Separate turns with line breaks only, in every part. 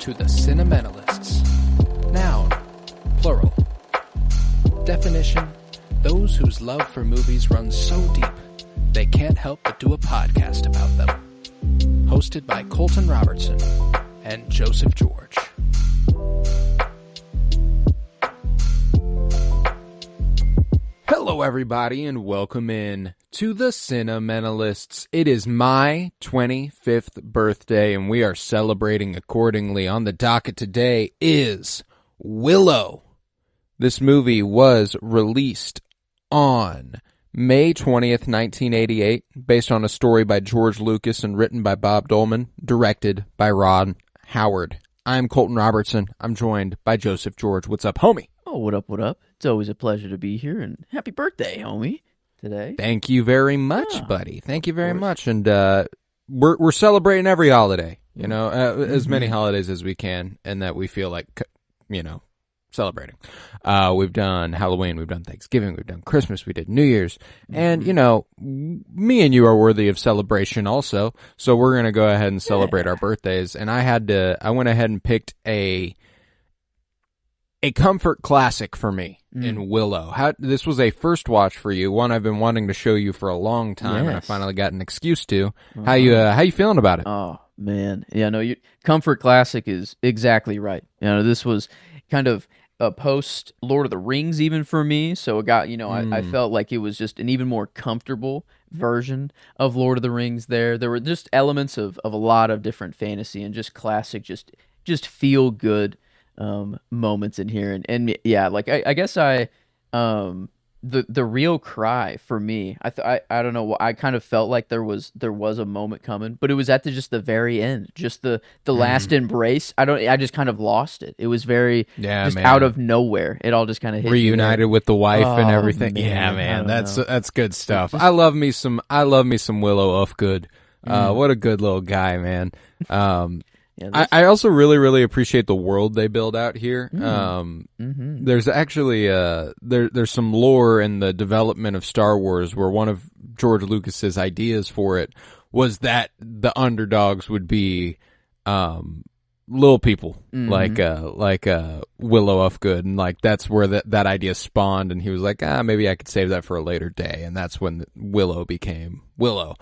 to the Cinementalists. Noun, plural. Definition, those whose love for movies runs so deep, they can't help but do a podcast about them. Hosted by Colton Robertson and Joseph George. Hello everybody and welcome in to the Cinementalists. It is my 25th birthday and we are celebrating accordingly. On the docket today is Willow. This movie was released on May 20th, 1988, based on a story by George Lucas and written by Bob Dolman, directed by Ron Howard. I'm Colton Robertson. I'm joined by Joseph George. What's up, homie?
Oh, what up, what up? It's always a pleasure to be here, and happy birthday, homie, today.
Thank you very much, buddy. Thank you very much. And we're celebrating every holiday, you know, as many holidays as we can, and that we feel like, you know, celebrating. We've done Halloween, we've done Thanksgiving, we've done Christmas, we did New Year's, and, you know, me and you are worthy of celebration also, so we're going to go ahead and celebrate our birthdays, and I went ahead and picked a comfort classic for me in Willow. This was a first watch for you, one I've been wanting to show you for a long time, and I finally got an excuse to. How you feeling about it?
Oh, man. Yeah, no, comfort classic is exactly right. You know, this was kind of a post Lord of the Rings even for me, so it got, you know, I felt like it was just an even more comfortable version of Lord of the Rings there. There were just elements of a lot of different fantasy and just classic, just feel good moments in here, and yeah, like I guess the real cry for me, I don't know, I kind of felt like there was a moment coming, but it was at just the very end, just the last embrace. I just kind of lost it. It was very out of nowhere. It all just kind of hit
reunited with the wife and everything.
Man,
yeah, man, that's good stuff. I love me some Willow Ufgood. What a good little guy, man. Yeah, I also really, really appreciate the world they build out here. There's actually there's some lore in the development of Star Wars where one of George Lucas's ideas for it was that the underdogs would be little people like Willow Ufgood, and like that's where that idea spawned. And he was like, maybe I could save that for a later day, and that's when Willow became Willow.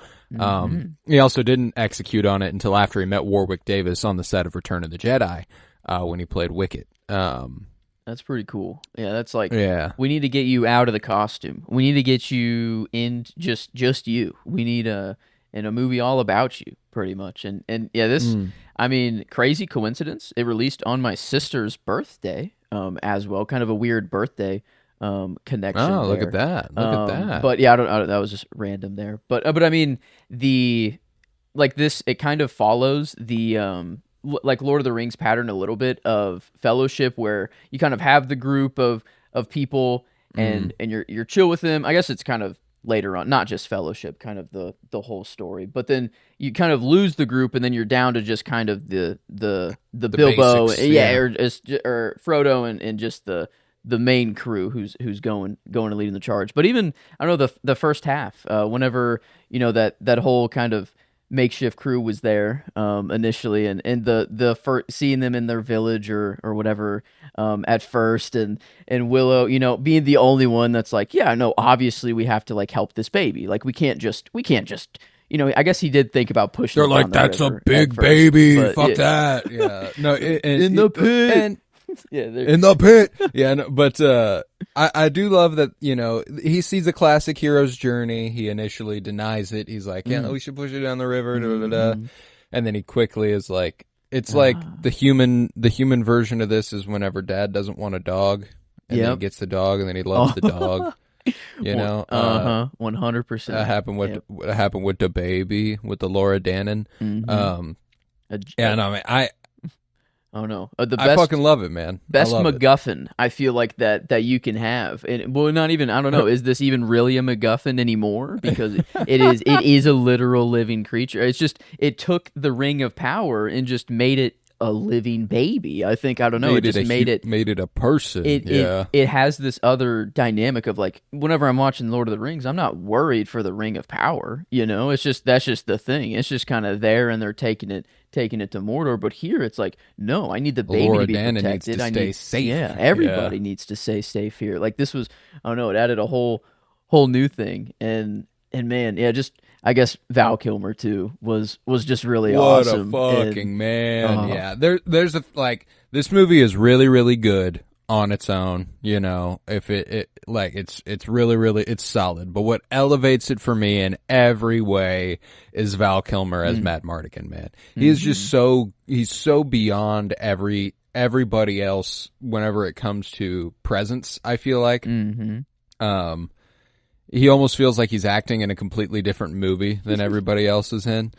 He also didn't execute on it until after he met Warwick Davis on the set of Return of the Jedi, when he played Wicket.
That's pretty cool. Yeah, that's like, we need to get you out of the costume. We need to get you in just you. We need in a movie all about you, pretty much. And yeah, this, I mean, crazy coincidence. It released on my sister's birthday, as well. Kind of a weird birthday connection.
Oh, look
there.
at that! Look at that!
But yeah, I don't. That was just random there. But I mean, it kind of follows the like Lord of the Rings pattern a little bit of Fellowship, where you kind of have the group of people and you're chill with them. I guess it's kind of later on, not just Fellowship, kind of the whole story. But then you kind of lose the group, and then you're down to just kind of the Bilbo,
basics,
or Frodo and just the main crew who's going and leading the charge. But even, I don't know, the first half, whenever, you know, that whole kind of makeshift crew was there initially, and the first, seeing them in their village or whatever at first, and Willow, you know, being the only one that's like, yeah, no, obviously we have to like help this baby, like we can't just, you know, I guess he did think about pushing.
They're like, that's a big baby, fuck that. Yeah, no,
in the pit.
And in the pit. Yeah, no, but I do love that, you know, he sees a classic hero's journey. He initially denies it. He's like, no, we should push it down the river, and then he quickly is like, it's like the human version of this is whenever dad doesn't want a dog, and then he gets the dog, and then he loves the dog. You know,
100%.
That happened with what happened with the baby, with the Laura Dannon. Yeah, no, I
Oh no!
I fucking love it, man.
Best MacGuffin I feel like that you can have, and well, not even, I don't know. Is this even really a MacGuffin anymore? Because it is a literal living creature. It's just, it took the Ring of Power and just made it a living baby. I think, I don't know, it just made
it a person.
It has this other dynamic of like, whenever I'm watching Lord of the Rings, I'm not worried for the Ring of Power. It's just, that's just the thing. It's just kind of there, and they're taking it to Mordor. But here it's like, no, I need the baby to be protected.
Needs to stay safe.
Yeah, everybody needs to stay safe here. Like, this was, I don't know, it added a whole new thing. And man, yeah, just, I guess Val Kilmer too was just really awesome.
What a fucking man! Yeah, there's this movie is really, really good on its own. If it's really, really, it's solid. But what elevates it for me in every way is Val Kilmer as Matt Mardigan. Man, he is just he's so beyond everybody else whenever it comes to presence. I feel like. He almost feels like he's acting in a completely different movie than everybody else is in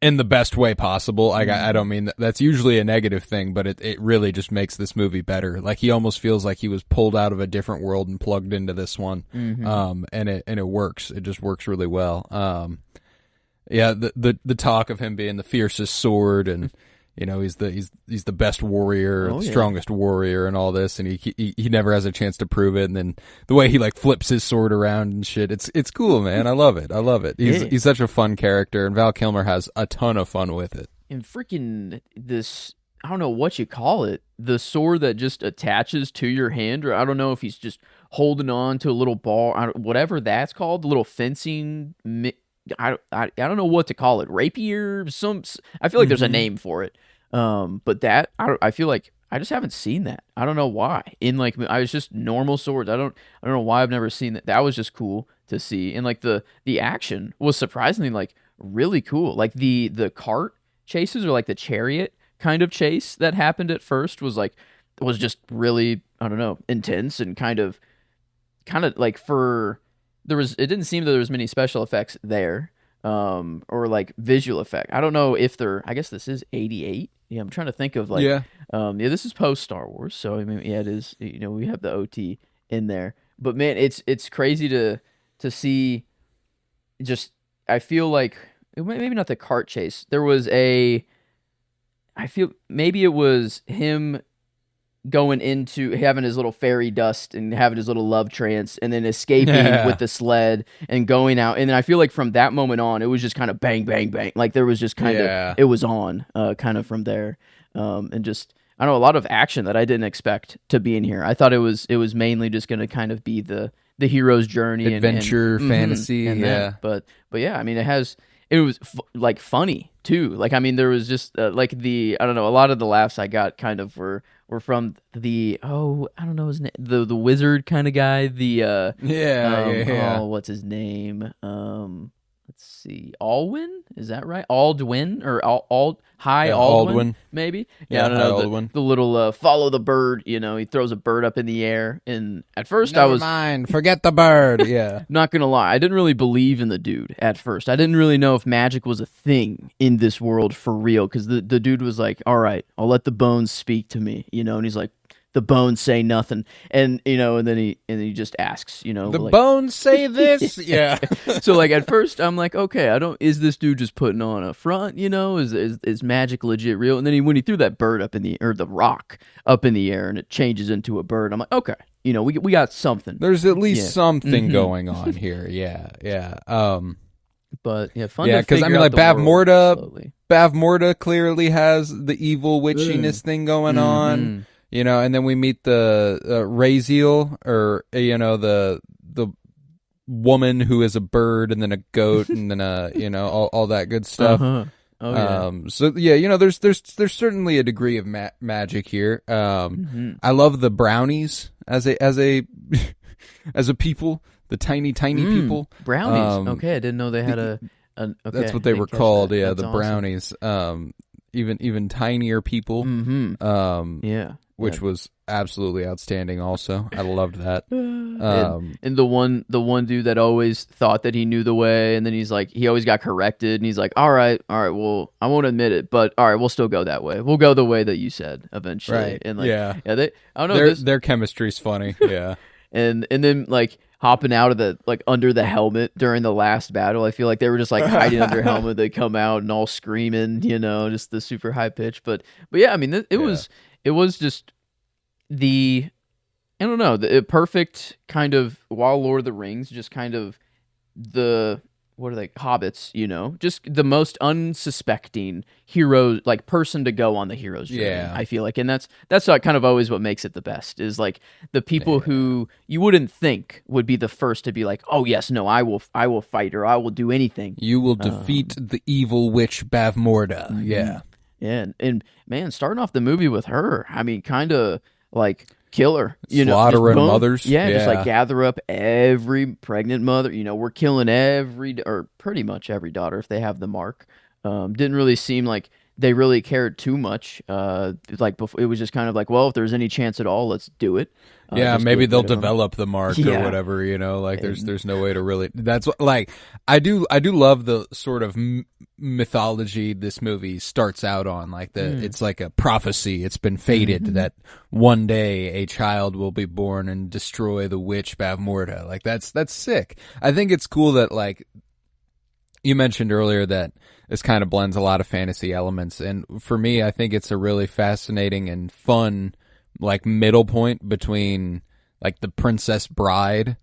the best way possible. I don't mean that's usually a negative thing, but it really just makes this movie better. Like, he almost feels like he was pulled out of a different world and plugged into this one. And it works. It just works really well. The talk of him being the fiercest sword, and he's the best warrior, strongest warrior, and all this, and he never has a chance to prove it. And then the way he like flips his sword around and shit, it's cool, man. I love it. He's such a fun character, and Val Kilmer has a ton of fun with it.
And freaking this, I don't know what you call it, the sword that just attaches to your hand, or I don't know if he's just holding on to a little bar, whatever that's called, the little fencing. I don't know what to call it, rapier. I feel like there's a name for it. But that I feel like I just haven't seen that. I don't know why. I was just normal swords. I don't know why I've never seen that. That was just cool to see. And like the action was surprisingly like really cool. Like the cart chases, or like the chariot kind of chase that happened at first was just really, I don't know, intense, and kind of like it didn't seem that there was many special effects there. Or like visual effect. I don't know if I guess this is 88. Yeah, I'm trying to think of this is post Star Wars, so I mean, yeah, it is. We have the OT in there, but man, it's crazy to see. Just, I feel like maybe not the cart chase. There was I feel maybe it was him going into having his little fairy dust and having his little love trance, and then escaping with the sled and going out. And then I feel like from that moment on, it was just kind of bang, bang, bang. Like, there was just kind of, it was on kind of from there. And just, I don't know, a lot of action that I didn't expect to be in here. I thought it was mainly just going to kind of be the hero's journey,
adventure, and fantasy.
But yeah, I mean, it was like funny too. Like, I mean, there was just like I don't know, a lot of the laughs I got kind of were from I don't know his name, the wizard kind of guy, what's his name? Let's see, Alwyn, is that right? Aldwin, or Aldwin, maybe. I don't know. The little follow the bird. He throws a bird up in the air, and at first
Never mind, forget the bird. Yeah,
not gonna lie, I didn't really believe in the dude at first. I didn't really know if magic was a thing in this world for real, because the dude was like, "All right, I'll let the bones speak to me," and he's like, the bones say nothing, and and then he just asks,
the bones say this. Yeah.
So like at first I'm like, okay, is this dude just putting on a front? Is magic legit real? And then when he threw that bird up in the rock up in the air, and it changes into a bird, I'm like, okay, we got something.
There's at least something going on here. Yeah.
But yeah, fun.
Yeah, because I mean, like Bav Morda clearly has the evil witchiness thing going on. And then we meet the Raziel, or the woman who is a bird, and then a goat, and then all that good stuff. So yeah, there's certainly a degree of magic here. I love the brownies as a people, the tiny people.
Brownies. Okay, I didn't know they had okay,
that's what they were called. Yeah, the brownies. Even tinier people. Which was absolutely outstanding also. I loved that.
And the one dude that always thought that he knew the way, and then he always got corrected, and he's like, all right, well, I won't admit it, but all right, we'll still go that way. We'll go the way that you said eventually.
Right.
And
I don't know. Their chemistry's funny. Yeah.
And then like, hopping out of the like under the helmet during the last battle. I feel like they were just like hiding under helmet. They come out and all screaming, just the super high pitch. But yeah, I mean, it was just the I don't know the perfect kind of while Lord of the Rings, just kind of the what are they hobbits, just the most unsuspecting hero like person to go on the hero's journey. I feel like, and that's kind of always what makes it the best is like the people who you wouldn't think would be the first to be like, oh yes, no, I will fight, or I will do anything.
You will defeat the evil witch Bavmorda. Yeah,
and man, starting off the movie with her, I mean, kind of like killer,
slaughtering mothers.
Just like gather up every pregnant mother. We're killing or pretty much every daughter if they have the mark. Didn't really seem like they really cared too much. Like before, it was just kind of like, well, if there's any chance at all, let's do it.
Maybe they'll develop the mark or whatever. Like there's no way to really. That's what like I do love the sort of mythology this movie starts out on. Like it's like a prophecy. It's been fated that one day a child will be born and destroy the witch Bavmorda. Like that's sick. I think it's cool that like you mentioned earlier that this kind of blends a lot of fantasy elements, and for me, I think it's a really fascinating and fun like middle point between like the Princess Bride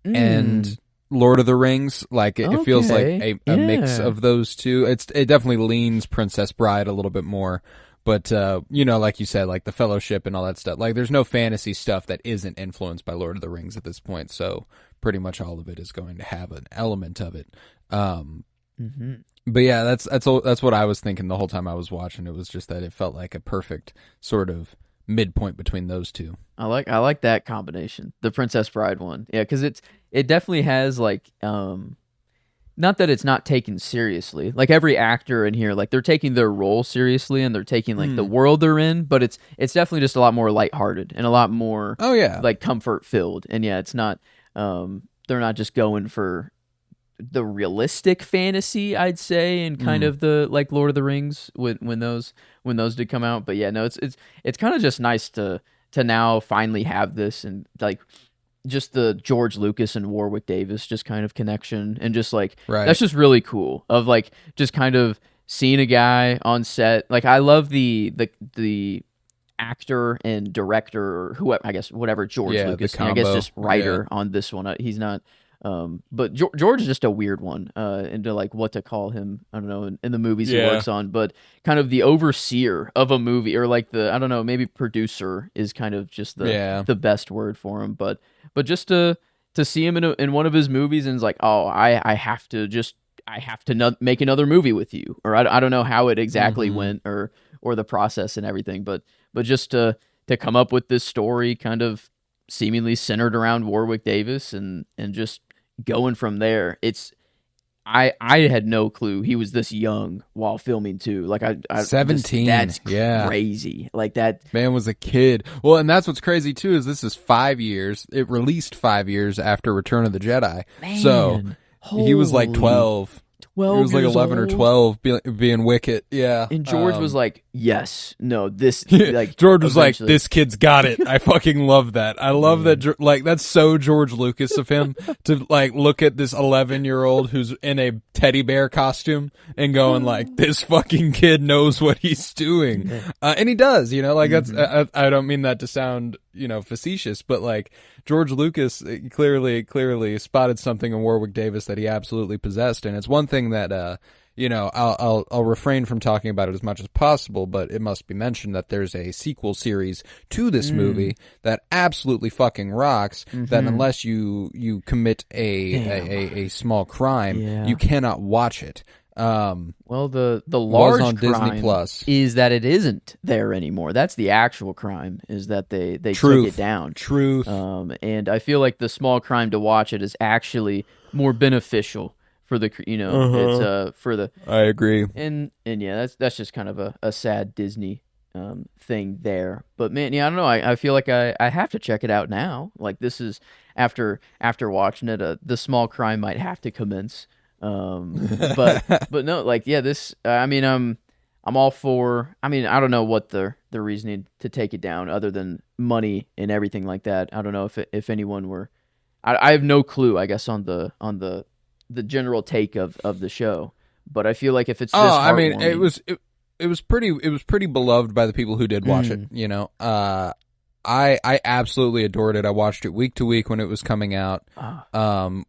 and Lord of the Rings. Like it feels like a mix of those two. It definitely leans Princess Bride a little bit more, but like you said, like the Fellowship and all that stuff. Like there's no fantasy stuff that isn't influenced by Lord of the Rings at this point. So pretty much all of it is going to have an element of it. But yeah, that's what I was thinking the whole time I was watching. It was just that it felt like a perfect sort of midpoint between those two.
I like that combination, the Princess Bride one. Yeah, because it definitely has like not that it's not taken seriously. Like every actor in here, like they're taking their role seriously and they're taking like the world they're in, but it's definitely just a lot more lighthearted and a lot more like comfort filled. And yeah, it's not they're not just going for the realistic fantasy, I'd say, and kind of the like Lord of the Rings when those did come out. But yeah, no, it's kind of just nice to now finally have this, and like just the George Lucas and Warwick Davis just kind of connection, and just like that's just really cool of like just kind of seeing a guy on set. Like I love the actor and director, or whoever, I guess whatever George Lucas, I guess just writer on this one. He's not. But George is just a weird one into like what to call him. I don't know in the movies he works on, but kind of the overseer of a movie, or like the I don't know, maybe producer is kind of just the best word for him. But just to see him in one of his movies and it's like, oh, I have to make another movie with you, or I don't know how it exactly went or the process and everything, but just to come up with this story kind of seemingly centered around Warwick Davis and just going from there. I had no clue he was this young while filming too. Like I
17.
That's crazy. Like that
man was a kid. Well, and that's what's crazy too is this is 5 years. It released 5 years after Return of the Jedi.
Man,
so he was like 12. He was like 11 or 12 being Wicket. Yeah.
And George was like, yes, no, this, like,
George was like, this kid's got it. I fucking love that. I love that. Like, that's so George Lucas of him to like look at this 11-year-old who's in a teddy bear costume and going like, this fucking kid knows what he's doing. And he does, like that's, I don't mean that to sound, facetious, but like George Lucas clearly spotted something in Warwick Davis that he absolutely possessed. And it's one thing that, I'll refrain from talking about it as much as possible, but it must be mentioned that there's a sequel series to this movie that absolutely fucking rocks, that unless you commit a small crime, you cannot watch it.
Well, the large
on
crime
Disney Plus
is that it isn't there anymore. That's the actual crime, is that they took it down.
Truth.
And I feel like the small crime to watch it is actually more beneficial for the it's for the.
I agree.
And yeah, that's just kind of a sad Disney thing there. But man, yeah, I don't know. I feel like I have to check it out now. Like this is after watching it, the small crime might have to commence. But no, like yeah, this. I mean, I'm all for. I mean, I don't know what the reasoning to take it down, other than money and everything like that. I don't know if anyone were I have no clue, I guess, on the general take of the show. But I feel like if it's this
I mean,
heartwarming,
it was pretty beloved by the people who did watch it. You know, I absolutely adored it. I watched it week to week when it was coming out.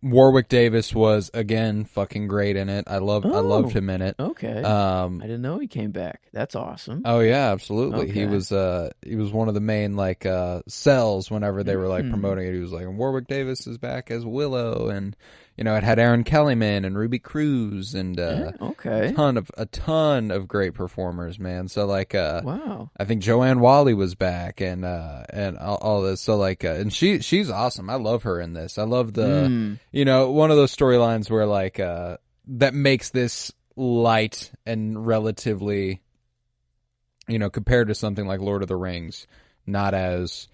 Warwick Davis was again fucking great in it. I loved him in it.
Okay. I didn't know he came back. That's awesome.
Oh yeah, absolutely.
Okay.
He was one of the main like sells whenever they were like promoting it. He was like, Warwick Davis is back as Willow, and you know, it had Aaron Kellyman and Ruby Cruz and
okay.
a ton of great performers, man. So like
Wow.
I think Joanne Whalley was back and all this. So like and she's awesome. I love her in this. I love the you know, one of those storylines where like that makes this light and relatively, you know, compared to something like Lord of the Rings, not as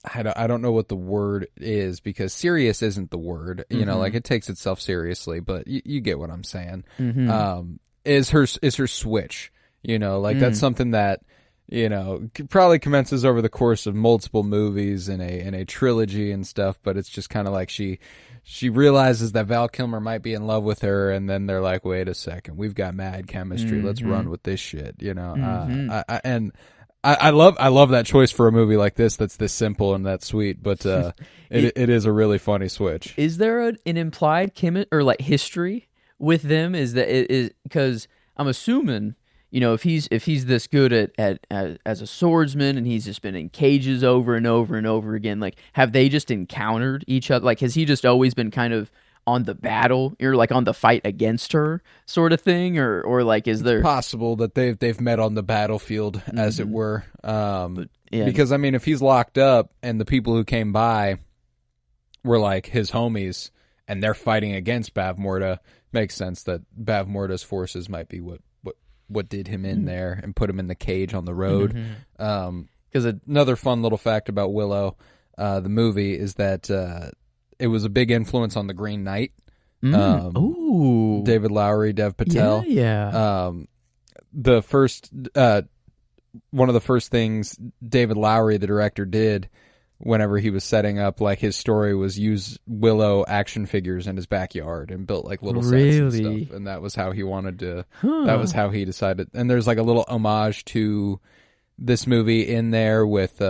I don't know what the word is, because serious isn't the word, you know, like it takes itself seriously, but you get what I'm saying. Is her switch, you know, like that's something that, you know, probably commences over the course of multiple movies in a trilogy and stuff, but it's just kind of like she realizes that Val Kilmer might be in love with her, and then they're like, wait a second, we've got mad chemistry, let's run with this shit, you know. I love that choice for a movie like this that's this simple and that sweet, but it is a really funny switch.
Is there an implied or like history with them? Is that is because I'm assuming, you know, if he's this good at as a swordsman and he's just been in cages over and over and over again, like have they just encountered each other? Like has he just always been kind of on the battle, or like on the fight against her sort of thing, or like is there
possible that they've met on the battlefield, as it were, because I mean, if he's locked up and the people who came by were like his homies and they're fighting against Bavmorda, makes sense that Bavmorda's forces might be what did him in there and put him in the cage on the road. Because another fun little fact about Willow, the movie, is that it was a big influence on The Green Knight.
Ooh.
David Lowery, Dev Patel.
Yeah.
The first, one of the first things David Lowery, the director, did whenever he was setting up like his story was use Willow action figures in his backyard and built like little sets and stuff. And that was how he wanted to, that was how he decided. And there's like a little homage to this movie in there with,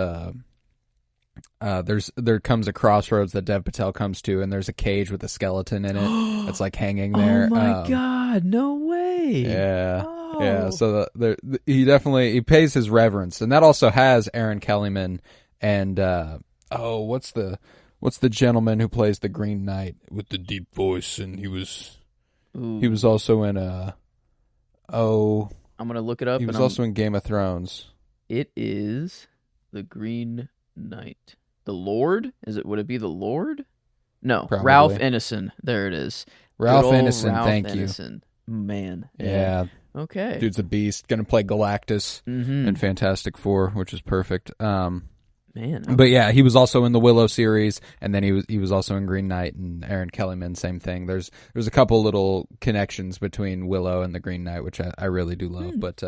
there comes a crossroads that Dev Patel comes to, and there's a cage with a skeleton in it that's like hanging there.
Oh my god, no way.
Yeah. Yeah, so he pays his reverence, and that also has Aaron Kellyman and what's the gentleman who plays the Green Knight with the deep voice, and he was also in I'm
gonna look it up.
He was also in Game of Thrones.
It is the Green Knight. The Lord? Would it be the Lord? No,
probably.
Ralph Ineson. There it is.
Ralph Ineson, thank you.
Man.
Yeah.
Okay.
Dude's a beast. Gonna play Galactus in Fantastic Four, which is perfect.
Man.
But yeah, he was also in the Willow series, and then he was also in Green Knight, and Aaron Kellyman, same thing. There's a couple little connections between Willow and the Green Knight, which I really do love. But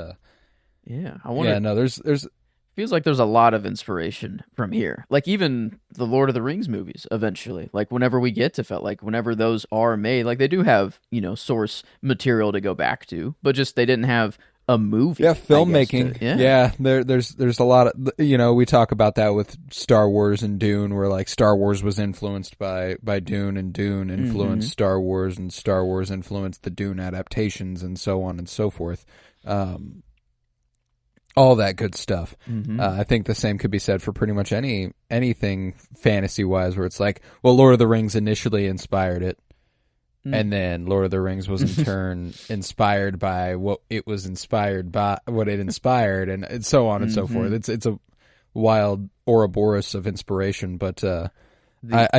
yeah,
there's
feels like there's a lot of inspiration from here. Like even the Lord of the Rings movies eventually. Like whenever we get to whenever those are made, like they do have, you know, source material to go back to, but just they didn't have a movie.
Yeah, filmmaking. There's a lot of, you know, we talk about that with Star Wars and Dune, where like Star Wars was influenced by Dune, and Dune influenced Star Wars, and Star Wars influenced the Dune adaptations, and so on and so forth. All that good stuff. I think the same could be said for pretty much anything fantasy-wise, where it's like, well, Lord of the Rings initially inspired it, and then Lord of the Rings was in turn inspired by what it inspired, and so on and so forth. It's a wild Ouroboros of inspiration, but I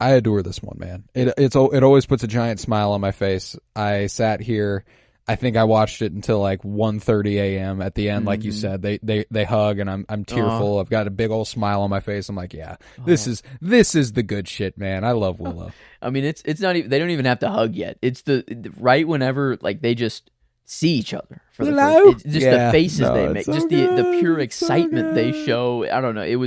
adore this one, man. It always puts a giant smile on my face. I sat here. I think I watched it until like 1:30 a.m. At the end, like you said, they hug, and I'm tearful. I've got a big old smile on my face. I'm like, yeah, this is the good shit, man. I love Willow.
I mean, it's not even, they don't even have to hug yet. It's the right whenever like they just see each other for the first, it's just the faces they make, so just the pure excitement they show. I don't know. It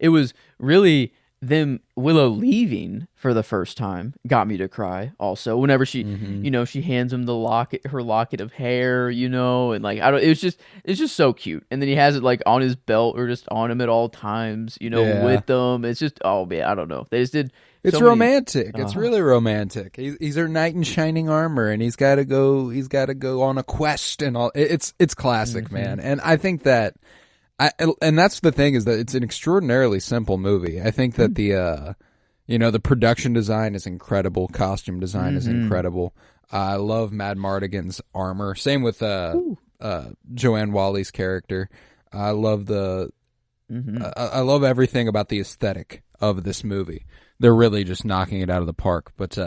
was really them Willow leaving for the first time got me to cry also. Whenever she she hands him her locket of hair, and like I don't it's just so cute. And then he has it like on his belt or just on him at all times, with them. It's just, oh man, I don't know. They just did
It's romantic. It's really romantic. He's her knight in shining armor, and he's got to go on a quest and all. It's classic, man. And I think that and that's the thing, is that it's an extraordinarily simple movie. I think that the production design is incredible. Costume design is incredible. I love Mad Mardigan's armor. Same with Joanne Wally's character. I love I love everything about the aesthetic of this movie. They're really just knocking it out of the park. But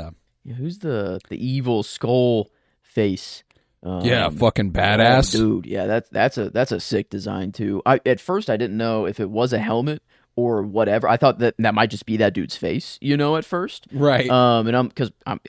who's the evil skull face?
Fucking badass,
dude. Yeah, that's a sick design too. At first I didn't know if it was a helmet or whatever. I thought that might just be that dude's face, at first,
right?
And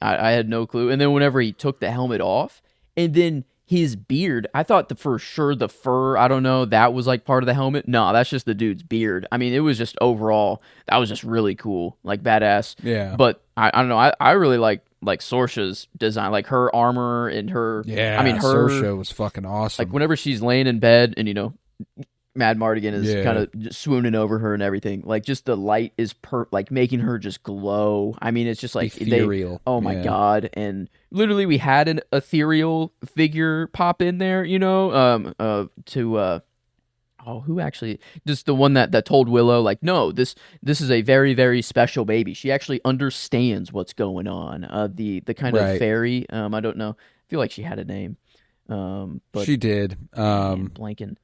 I had no clue. And then whenever he took the helmet off, and then his beard, I thought for sure the fur, I don't know, that was like part of the helmet. No, that's just the dude's beard. I mean, it was just overall, that was just really cool, like badass.
Yeah.
But I don't know, I really like Sorcia's design, like her armor and her.
Yeah,
I mean,
Sorcia was fucking awesome.
Like whenever she's laying in bed and Mad Mardigan is kind of swooning over her and everything. Like just the light is like making her just glow. I mean, it's just like
ethereal.
Oh my god! And literally, we had an ethereal figure pop in there. Who actually? Just the one that told Willow, like, no, this is a very, very special baby. She actually understands what's going on. The kind of fairy. I don't know. I feel like she had a name. But
she did.
Blanking.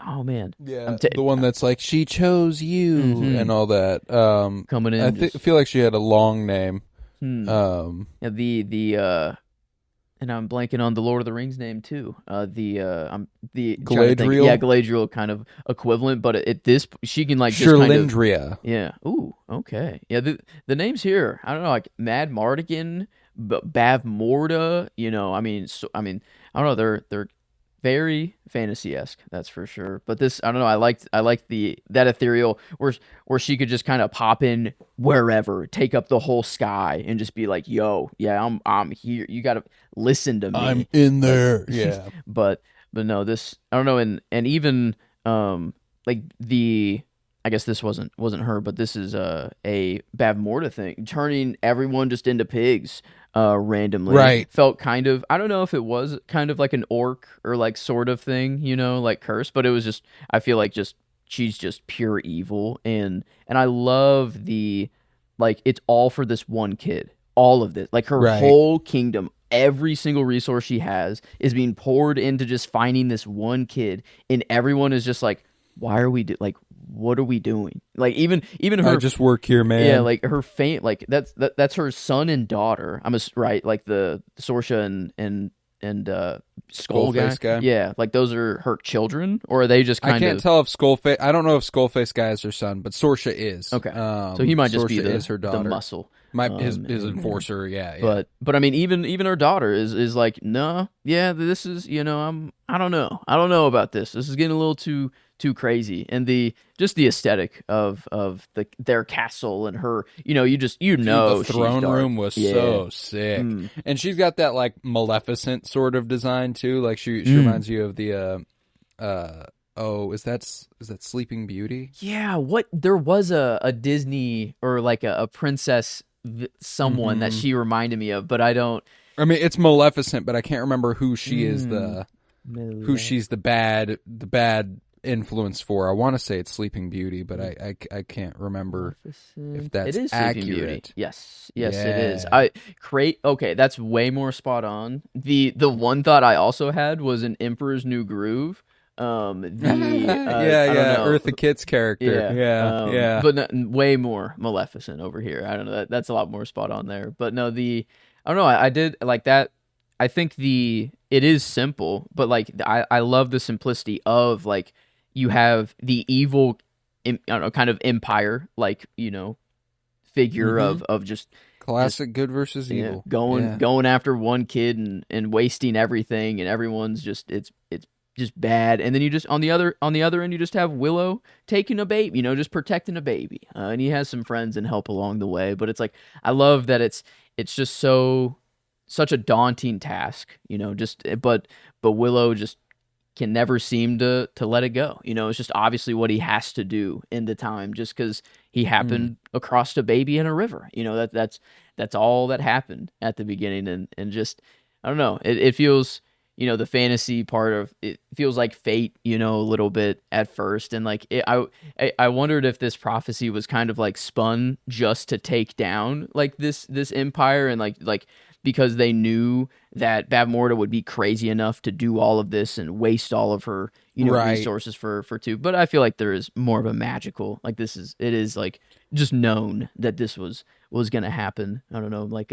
Oh man,
yeah, the one that's like, she chose you and all that.
Coming in,
I feel like she had a long name.
And I'm blanking on the Lord of the Rings name too. The
Galadriel.
Yeah, Galadriel kind of equivalent, but she can like
Sherlindria.
Yeah. Ooh. Okay. Yeah. The names here, I don't know, like Mad Mardigan, Bavmorda. I mean, I don't know. They're very fantasy-esque, that's for sure. But this, I don't know. I liked that ethereal where she could just kind of pop in wherever, take up the whole sky, and just be like, "Yo, yeah, I'm here. You gotta listen to me.
I'm in there." Yeah.
but no, this, I don't know, and even like I guess this wasn't her, but this is a Bavmorda thing, turning everyone just into pigs. Randomly,
right?
Felt kind of, I don't know if it was kind of like an orc or like sort of thing, like curse, but it was just, I feel like she's just pure evil, and I love like it's all for this one kid, all of this, like her whole kingdom, every single resource she has is being poured into just finding this one kid, and everyone is just like, why are we what are we doing? Like even her,
I just work here, man.
Yeah, like her like that's her son and daughter. Right, like the Sorcia and
Skullface guy.
Yeah, like those are her children, or are they just kind of?
I can't tell if Skullface. I don't know if Skullface guy is her son, but Sorcia is.
Okay, so he might just be
her daughter.
The muscle.
His enforcer, yeah.
But I mean, even her daughter is like, no, yeah, this is, I don't know about this. This is getting a little too crazy, and the aesthetic of their castle and her, the
throne room was so sick, and she's got that like Maleficent sort of design too. Like she reminds you of the is that Sleeping Beauty?
Yeah, there was a Disney or like a princess someone that she reminded me of, but I don't.
I mean, it's Maleficent, but I can't remember who she is who she's the bad influence for. I want to say it's Sleeping Beauty, but I can't remember if that's
it is
accurate.
Sleeping Beauty. Yes, it is. Okay, that's way more spot on. The one thought I also had was an Emperor's New Groove.
Eartha Kitt's character. Yeah.
But way more Maleficent over here. I don't know. That's a lot more spot on there. But no, I don't know. I did like that. I think it is simple, but like I love the simplicity of like you have the evil, I don't know, kind of empire, like figure of just
classic good versus evil,
going after one kid and wasting everything, and everyone's just it's just bad. And then you just on the other end, you just have Willow taking a baby, just protecting a baby, and he has some friends and help along the way. But it's like I love that it's just such a daunting task, but Willow just can never seem to let it go. It's just obviously what he has to do in the time, just because he happened across a baby in a river. That's all that happened at the beginning, and just I don't know. It feels the fantasy part of it feels like fate, a little bit at first, and like I wondered if this prophecy was kind of like spun just to take down like this empire, and like because they knew that Bavmorda would be crazy enough to do all of this and waste all of her, resources for two. But I feel like there is more of a magical, like it is like just known that this was going to happen. I don't know, like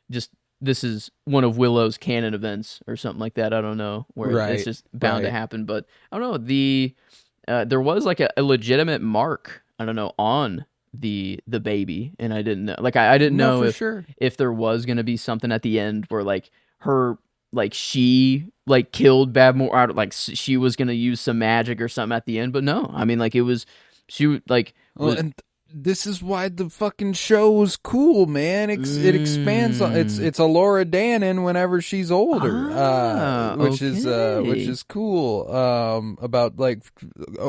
just this is one of Willow's canon events or something like that. I don't know, where it's just bound to happen. But I don't know, there was like a legitimate mark, I don't know, on the baby, and I didn't know, like I didn't know if there was going to be something at the end where like her, like she like killed Bavmorda, like she was going to use some magic or something at the end. But no, I mean, like it was she like
and this is why the fucking show was cool, man. It expands on it's a Laura Dannon whenever she's older, which is cool. About like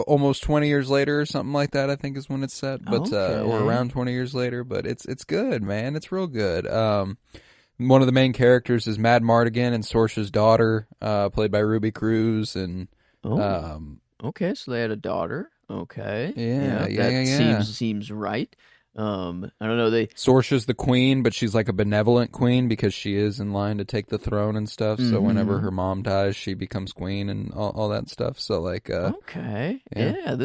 almost 20 years later or something like that, I think is when it's set, but or around 20 years later. But it's good, man. It's real good. One of the main characters is Mad Mardigan and Sorce's daughter, played by Ruby Cruz, and
okay, so they had a daughter. Okay.
Yeah.
Seems right. I don't know.
Sorcia's the queen, but she's like a benevolent queen because she is in line to take the throne and stuff. So whenever her mom dies, she becomes queen and all that stuff. So like,
okay, yeah.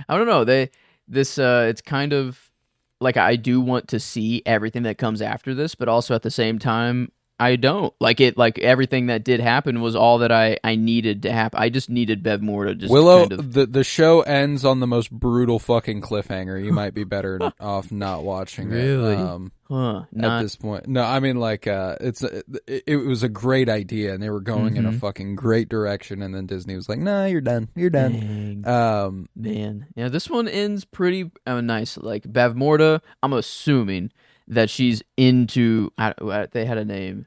I don't know. It's kind of like I do want to see everything that comes after this, but also at the same time, I don't like it. Like everything that did happen was all that I needed to happen. I just needed Bavmorda just
Willow.
kind of...
The show ends on the most brutal fucking cliffhanger. You might be better off not watching
really?
it. At this point, no. I mean, like, it was a great idea, and they were going in a fucking great direction, and then Disney was like, "Nah, you're done. You're done."
Dang. Man, yeah, this one ends pretty nice. Like Bavmorda, I'm assuming that she's into. They had a name.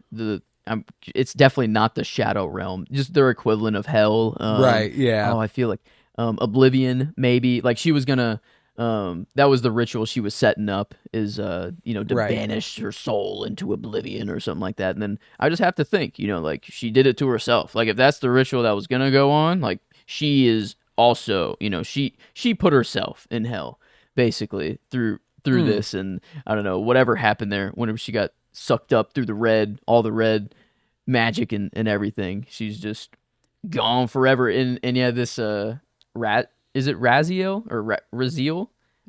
It's definitely not the Shadow Realm. Just their equivalent of Hell.
Right. Yeah.
Oh, I feel like Oblivion, maybe. Like she was gonna. That was the ritual she was setting up. Is to banish her soul into Oblivion or something like that. And then I just have to think. Like she did it to herself. Like if that's the ritual that was gonna go on, like she is also. She put herself in hell basically through this, and I don't know, whatever happened there, whenever she got sucked up through all the red magic and everything, she's just gone forever. And yeah, this is it Raziel or Raziel?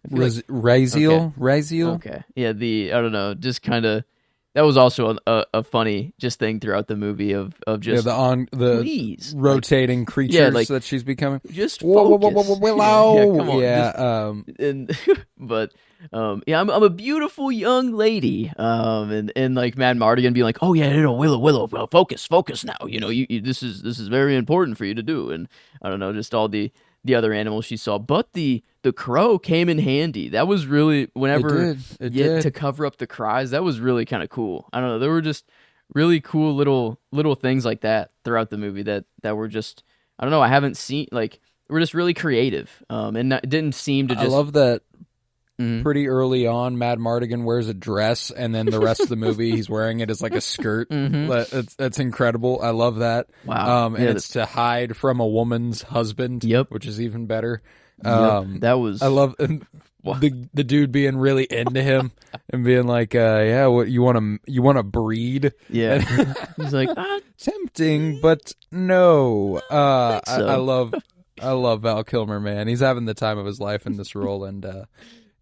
Raziel.
Okay. Yeah, I don't know, just kind of, that was also a funny just thing throughout the movie of just
the rotating creatures that she's becoming.
Just
Willow.
Come on. And but I'm a beautiful young lady. And like Mad Mardigan being like, oh yeah, Willow, well, focus now. This is very important for you to do. And I don't know, just all the other animals she saw, but the crow came in handy. That was really it did. To cover up the cries. That was really kind of cool. I don't know. There were just really cool little things like that throughout the movie that were just, I don't know. I haven't seen, like, we're just really creative. And it didn't seem to just.
I love that. Pretty early on, Mad Mardigan wears a dress, and then the rest of the movie he's wearing it as like a skirt. That's incredible. I love that.
Wow.
And it's to hide from a woman's husband. Which is even better.
That was.
I love the dude being really into him and being like, "Yeah, what you want to breed?"
Yeah. He's like,
tempting, but no.
So.
I love Val Kilmer, man. He's having the time of his life in this role, and.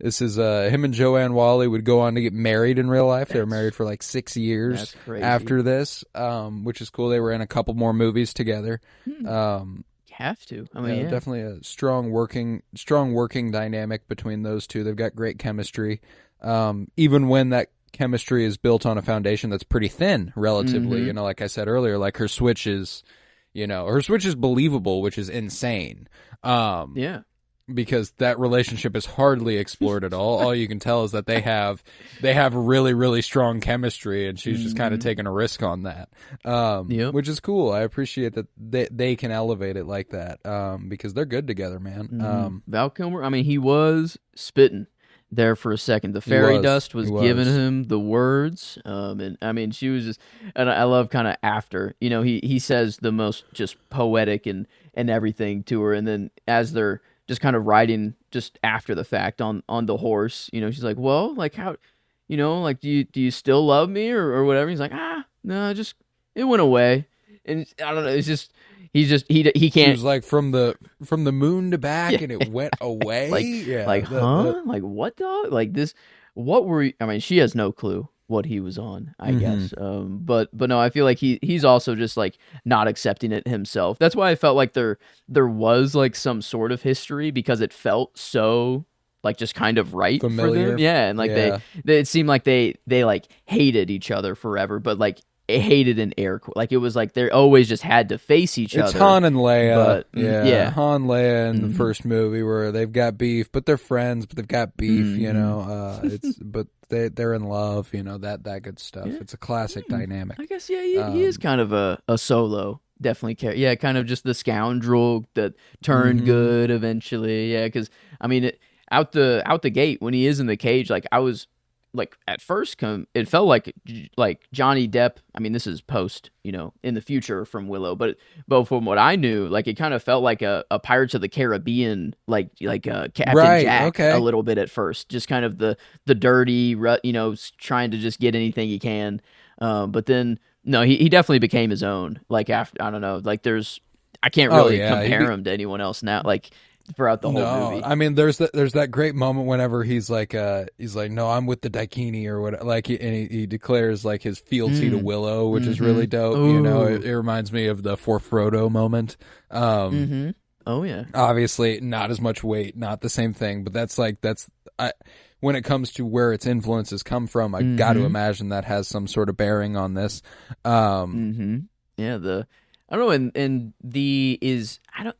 This is him and Joanne Whalley would go on to get married in real life. They were married for like 6 years after this, which is cool. They were in a couple more movies together.
Have to. I mean,
definitely a strong working dynamic between those two. They've got great chemistry, even when that chemistry is built on a foundation that's pretty thin, relatively. Like I said earlier, like her switch is which is believable, which is insane.
Yeah.
Because that relationship is hardly explored at all. All you can tell is that they have really, really strong chemistry, and she's just kind of taking a risk on that, which is cool. I appreciate that they can elevate it like that, because they're good together, man.
Val Kilmer, I mean, he was spitting there for a second. The fairy dust was giving him the words, and I mean, she was just, and I love kind of after, he says the most just poetic and everything to her, and then as they're just kind of riding just after the fact on the horse, she's like, well, like how, like, do you still love me or whatever? He's like, no, just, it went away. And I don't know, it's just, he can't.
He was like from the moon to back, and it went away.
Like what dog? Like this, what were you, I mean, she has no clue what he was on, I guess. But no, I feel like he's also just like not accepting it himself. That's why I felt like there was like some sort of history, because it felt so like just kind of right
familiar
for them. Yeah, and like they it seemed like they like hated each other forever, but like hated in like it was like they always just had to face each other.
It's Han and Leia,
but, yeah,
Han and Leia in the first movie where they've got beef, but they're friends, but they've got beef. It's but they're in love. That good stuff. Yeah. It's a classic dynamic.
I guess he is kind of a Solo. Definitely kind of just the scoundrel that turned good eventually. Yeah, because I mean, out the gate when he is in the cage, like I was. Like at first, it felt like Johnny Depp. I mean, this is post, in the future from Willow, but from what I knew, like it kind of felt like a Pirates of the Caribbean, like Captain Jack a little bit at first, just kind of the dirty, trying to just get anything he can. But then no, he definitely became his own. Like after, I don't know, like I can't really compare him to anyone else now. Like. Throughout the whole movie.
I mean, there's that great moment whenever he's like, no, I'm with the Daikini or what, like, he declares like his fealty to Willow, which is really dope.
Ooh.
It reminds me of the For Frodo moment.
Oh yeah.
Obviously, not as much weight, not the same thing, but when it comes to where its influences come from, I got to imagine that has some sort of bearing on this.
Yeah. I don't know.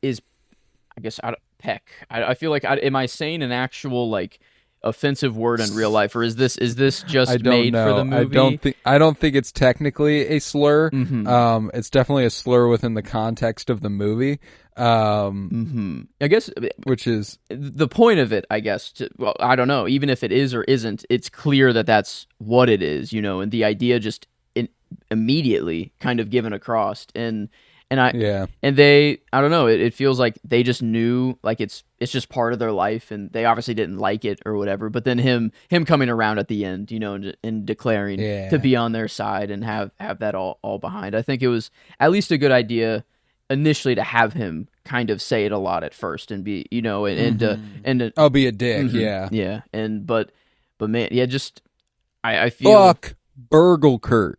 Peck. I feel like am I saying an actual like offensive word in real life, or is this just made for the movie?
I don't think it's technically a slur. It's definitely a slur within the context of the movie.
I guess,
which is
the point of it. I guess. Well, I don't know. Even if it is or isn't, it's clear that that's what it is. And the idea just immediately kind of given across and they, I don't know, it feels like they just knew, like it's just part of their life, and they obviously didn't like it or whatever, but then him coming around at the end, and declaring to be on their side and have that all behind. I think it was at least a good idea initially to have him kind of say it a lot at first and be, and
I'll be a dick,
yeah, and but man, just I feel
fuck Burgle Cut.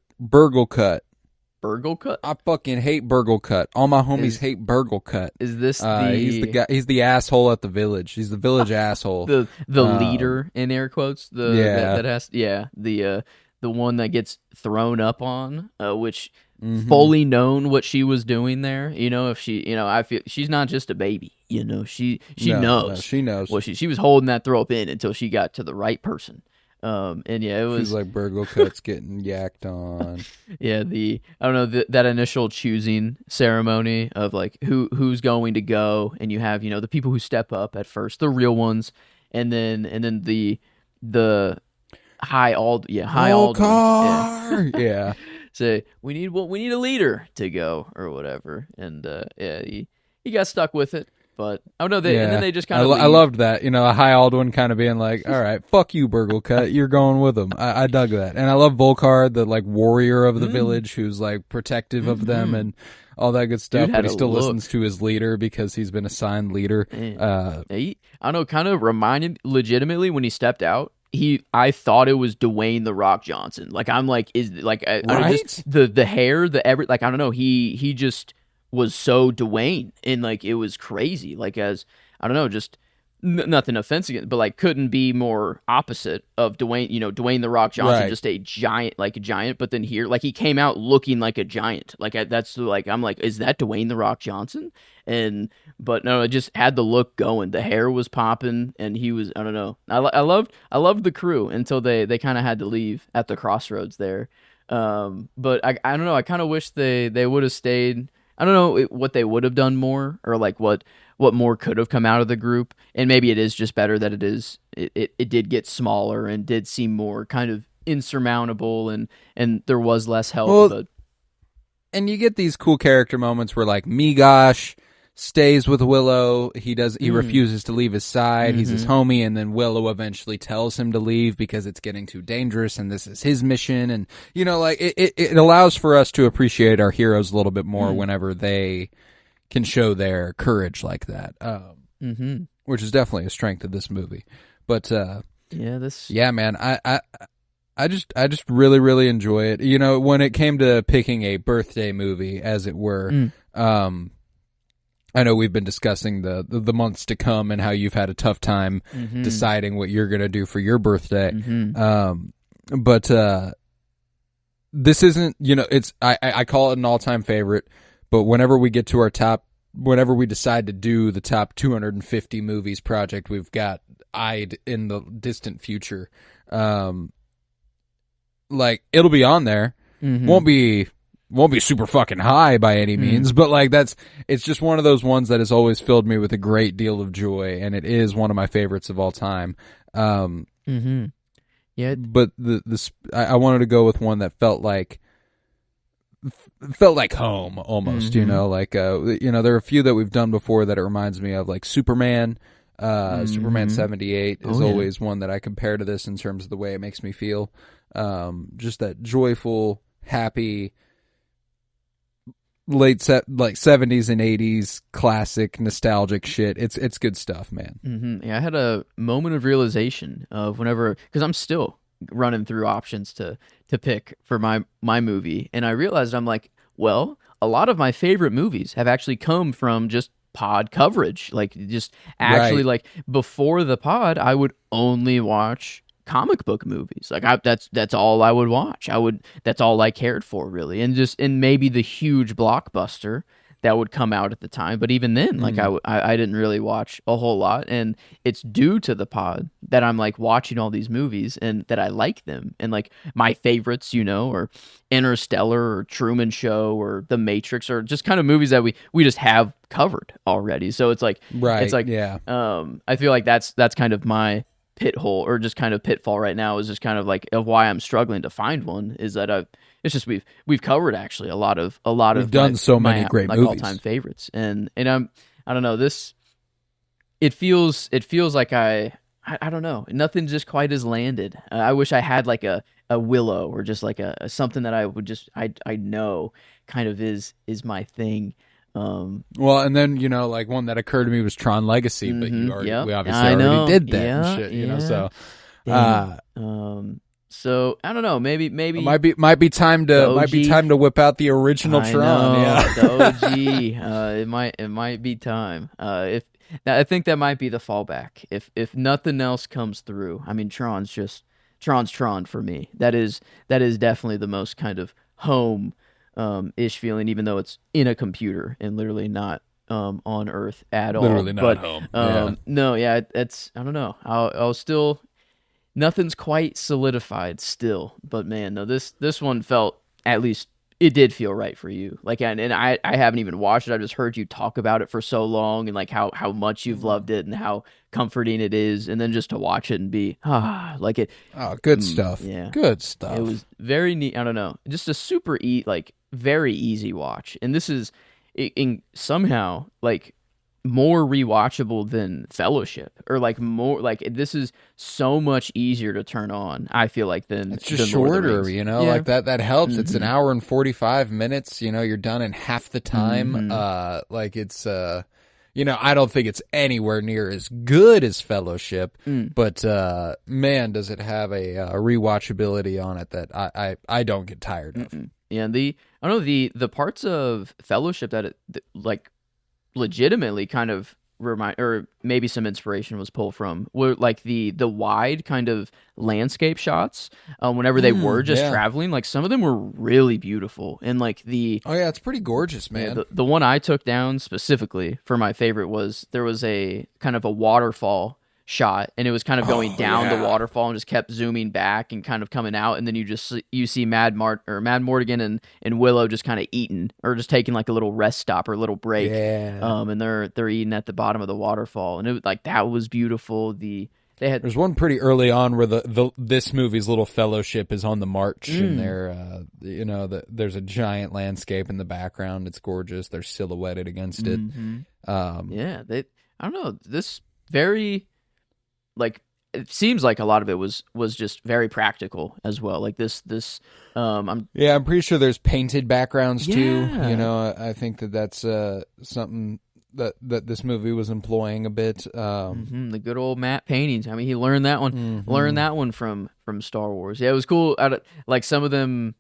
Burgle Cut?
I fucking hate Burgle Cut. All my homies hate Burgle Cut.
Is this
he's the guy? He's the asshole at the village. He's the village asshole.
The leader in air quotes. The one that gets thrown up on, which fully known what she was doing there. If she, I feel she's not just a baby. She knows.
She knows.
Well, she was holding that throw up in until she got to the right person. It was.
She's like Burgle Cut's getting yacked on.
Yeah, I don't know, that initial choosing ceremony of like who's going to go, and you have the people who step up at first, the real ones, and then the high Alden,
yeah.
Say we need a leader to go or whatever, and he got stuck with it. But and then they just kind of.
I loved that, a high Alduin kind of being like, "All right, fuck you, Burgle Cut, you're going with them." I dug that, and I love Volkar, the like warrior of the village, who's like protective of them and all that good stuff. But he still listens to his leader because he's been assigned leader.
I don't know, kind of reminded legitimately when he stepped out. I thought it was Dwayne the Rock Johnson. Like I'm like, is like I don't know, just the hair, like I don't know, he just was so Dwayne, and like it was crazy. Like as I don't know, just nothing offensive, but like couldn't be more opposite of Dwayne. Dwayne the Rock Johnson, just a giant, like a giant. But then here, like he came out looking like a giant. Like that's like I'm like, is that Dwayne the Rock Johnson? But no, it just had the look going. The hair was popping, and he was, I don't know. I loved the crew until they kind of had to leave at the crossroads there. But I don't know. I kind of wish they would have stayed. I don't know what they would have done more, or like what more could have come out of the group. And maybe it is just better that it did get smaller and did seem more kind of insurmountable, and there was less help.
Well, and you get these cool character moments where like Migosh stays with Willow. He refuses to leave his side. He's his homie, and then Willow eventually tells him to leave because it's getting too dangerous and this is his mission. And like it allows for us to appreciate our heroes a little bit more whenever they can show their courage like that. Which is definitely a strength of this movie. But yeah, man, I just really, really enjoy it. When it came to picking a birthday movie, as it were, I know we've been discussing the months to come and how you've had a tough time deciding what you're going to do for your birthday. But this isn't, I call it an all-time favorite, but whenever we get to whenever we decide to do the top 250 movies project we've got eyed in the distant future, like it'll be on there. Won't be super fucking high by any means, but like it's just one of those ones that has always filled me with a great deal of joy, and it is one of my favorites of all time.
Yeah,
but I wanted to go with one that felt like home almost. Like there are a few that we've done before that it reminds me of, like Superman. Superman 78 is always one that I compare to this in terms of the way it makes me feel. Just that joyful, happy, like 70s and 80s classic nostalgic shit. It's good stuff, man.
Yeah, I had a moment of realization of whenever, because I'm still running through options to pick for my movie, and I realized I'm like, well, a lot of my favorite movies have actually come from just pod coverage. Like just actually like before the pod, I would only watch comic book movies. Like that's all I would watch. That's all I cared for, really. And maybe the huge blockbuster that would come out at the time, but even then, like I didn't really watch a whole lot, and it's due to the pod that I'm like watching all these movies and that I like them. And like my favorites, or Interstellar or Truman Show or The Matrix, or just kind of movies that we just have covered already. So it's like I feel like that's kind of my pit hole, or just kind of pitfall right now, is just kind of like of why I'm struggling to find one, is that it's just we've covered actually a lot of
we've done so many great
like
movies,
all-time favorites, and I don't know, this it feels like I don't know, nothing just quite has landed. I wish I had like a Willow, or just like a something that I would just I know kind of is my thing.
Well, and then like one that occurred to me was Tron Legacy, but we obviously already did that and shit, so
so I don't know, maybe
it might be time to whip out the original Tron.
The OG. It might be time. I think that might be the fallback if nothing else comes through. I mean, Tron's Tron for me. That is definitely the most kind of home ish feeling, even though it's in a computer and literally not on Earth at all.
Literally not home.
No, it's I don't know. I'll still, nothing's quite solidified still, but man, no, this one felt, at least it did feel right for you. Like, and I haven't even watched it. I just heard you talk about it for so long, and like how much you've loved it and how comforting it is, and then just to watch it and be like it.
Oh, good stuff.
Yeah,
good stuff.
It was very neat. I don't know, just a super like very easy watch, and this is in somehow like more rewatchable than Fellowship, or like more like this is so much easier to turn on, I feel like, than
it's just shorter, like that helps. It's an hour and 45 minutes, you're done in half the time. Like it's I don't think it's anywhere near as good as Fellowship, but man, does it have a rewatchability on it that I don't get tired of.
Yeah, I don't know, the parts of Fellowship that like legitimately kind of or maybe some inspiration was pulled from were like the wide kind of landscape shots. Whenever they were just traveling, like some of them were really beautiful, and like
it's pretty gorgeous, man.
The one I took down specifically for my favorite was there was a kind of a waterfall shot, and it was kind of going down the waterfall and just kept zooming back and kind of coming out, and then you see Mad Mortigan and Willow just kind of eating or just taking like a little rest stop or a little break, and they're eating at the bottom of the waterfall, and it was like that was beautiful. There's
one pretty early on where this movie's little fellowship is on the march, and they're there's a giant landscape in the background. It's gorgeous. They're silhouetted against it.
I don't know, this very, like, it seems like a lot of it was just very practical as well. Like this I'm
pretty sure there's painted backgrounds too. I think that's something that this movie was employing a bit.
The good old matte paintings. I mean, he learned that one from Star Wars. Yeah, it was cool. Like some of them,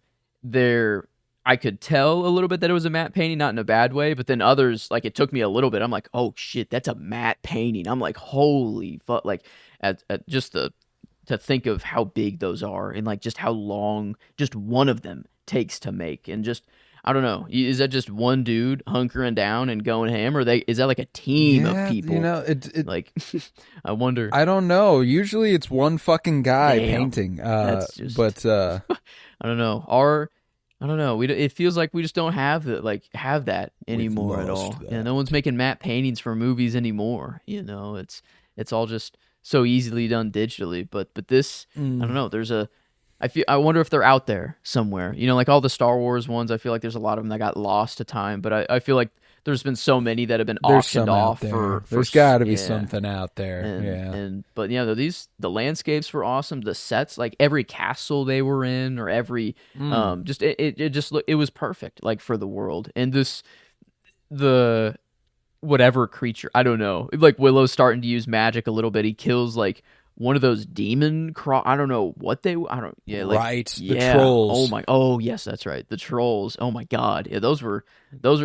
I could tell a little bit that it was a matte painting, not in a bad way, but then others, like, it took me a little bit. I'm like, oh shit, that's a matte painting. I'm like, holy fuck. Like, at just to think of how big those are, and like just how long just one of them takes to make, and just, I don't know, is that just one dude hunkering down and going ham, or is that like a team of people? Like, I wonder.
I don't know. Usually it's one fucking guy painting. That's just, but
I don't know. I don't know. It feels like we just don't have that anymore at all. Yeah, no one's making matte paintings for movies anymore. It's all just so easily done digitally. But this, I don't know. I wonder if they're out there somewhere. Like all the Star Wars ones, I feel like there's a lot of them that got lost to time. But I feel like there's been so many that have been auctioned off for.
There's got to be something out there.
But the landscapes were awesome. The sets, like every castle they were in, or every it was perfect, like, for the world. And the whatever creature, I don't know, like Willow's starting to use magic a little bit. He kills like one of those demon I don't know what the
trolls.
Yes, that's right, the trolls. Oh my god, yeah, those are.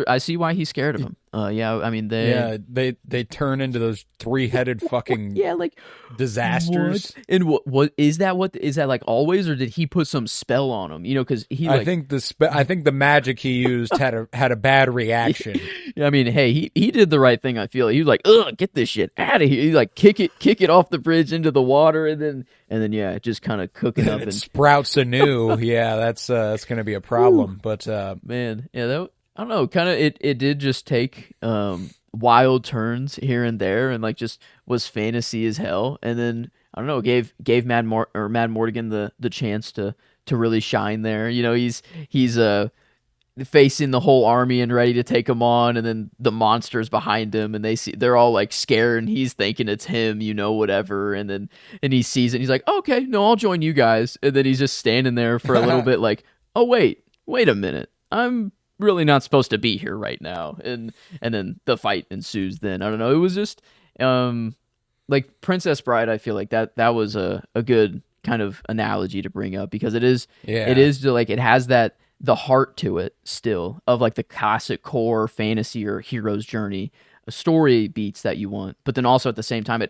I see why he's scared of them. I mean
they turn into those 3-headed fucking
like
disasters.
What? And what is that? What is that, like, always, or did he put some spell on him? Because he, like,
I think the magic he used had a bad reaction.
I mean, hey, he did the right thing. I feel he was like, ugh, get this shit out of here. He like kick it off the bridge into the water, and then it just kind of cooking up and
sprouts anew. That's gonna be a problem. But
man, I don't know, kind of it did just take wild turns here and there, and like just was fantasy as hell. And then, I don't know, gave Mad Mortigan the chance to really shine there. He's facing the whole army and ready to take him on, and then the monsters behind him, and they're all like scared, and he's thinking it's him, whatever. And he sees it, and he's like, okay, no, I'll join you guys. And then he's just standing there for a little bit like, oh wait a minute, I'm really not supposed to be here right now. And then the fight ensues. Then, I don't know, it was just like Princess Bride. I feel like that was a good kind of analogy to bring up, because it is like, it has the heart to it still of like the classic core fantasy or hero's journey story beats that you want, but then also at the same time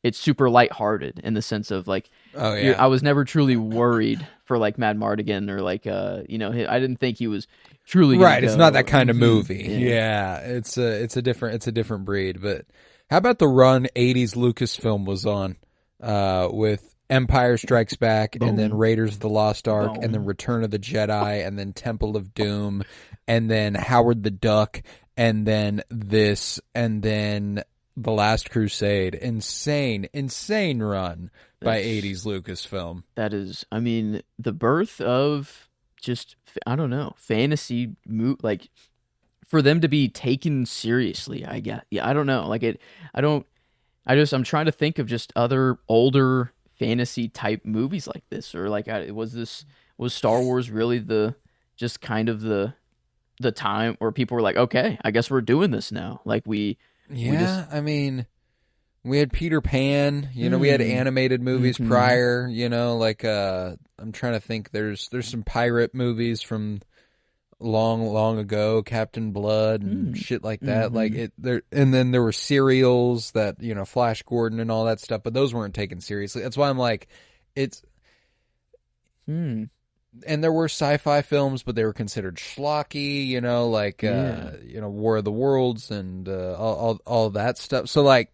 it's super lighthearted in the sense of like, I was never truly worried for like Mad Mardigan, or like I didn't think he was truly
right. It's not that kind of movie. It's a different breed. But how about the run 80s Lucasfilm was on with Empire Strikes Back, and then Raiders of the Lost Ark, and then Return of the Jedi, and then Temple of Doom, and then Howard the Duck, and then this, and then The Last Crusade. Insane run by 80s Lucasfilm.
That is, I mean, the birth of just, I don't know, fantasy, like, for them to be taken seriously, I guess. Yeah, I don't know. Like, I'm trying to think of just other older fantasy type movies like this, or like, was Star Wars really the time where people were like, okay, I guess we're doing this now. Like
I mean, we had Peter Pan, we had animated movies prior, like I'm trying to think, there's some pirate movies from long ago, Captain Blood and shit like that. Like and then there were serials that, Flash Gordon and all that stuff, but those weren't taken seriously. That's why I'm like, it's. And there were sci-fi films, but they were considered schlocky, War of the Worlds and all that stuff. So like,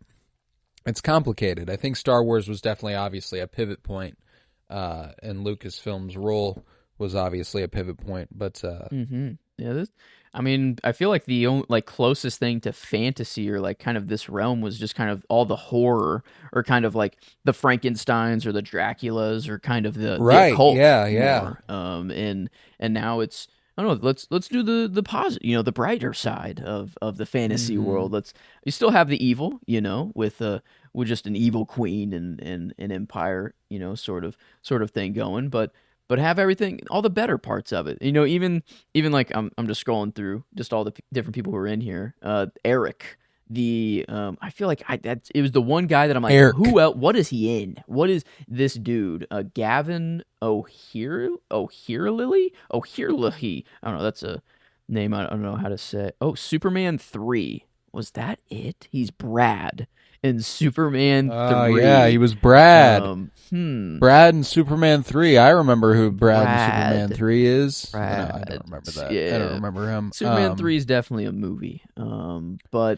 it's complicated. I think Star Wars was definitely obviously a pivot point, and Lucasfilm's role was obviously a pivot point. But
yeah, I feel like the only closest thing to fantasy or like kind of this realm was just kind of all the horror or kind of like the Frankensteins or the Draculas or kind of the occult.
Yeah.
And now it's, I don't know. Let's do the positive, the brighter side of the fantasy world. You still have the evil, with just an evil queen and an empire, sort of thing going, but have everything, all the better parts of it. Even like I'm just scrolling through just all the different people who are in here. Eric, I feel like it was the one guy that I'm like,
Eric.
Who else? What is he in? What is this dude? Gavin O'Hearley. I don't know. That's a name I don't know how to say. Oh, Superman 3. Was that it? He's Brad in Superman 3.
Oh, yeah, he was Brad. Brad in Superman 3. I remember who Brad in Superman 3 is.
Brad.
No, I don't remember that.
Yeah.
I don't remember him.
Superman 3 is definitely a movie. But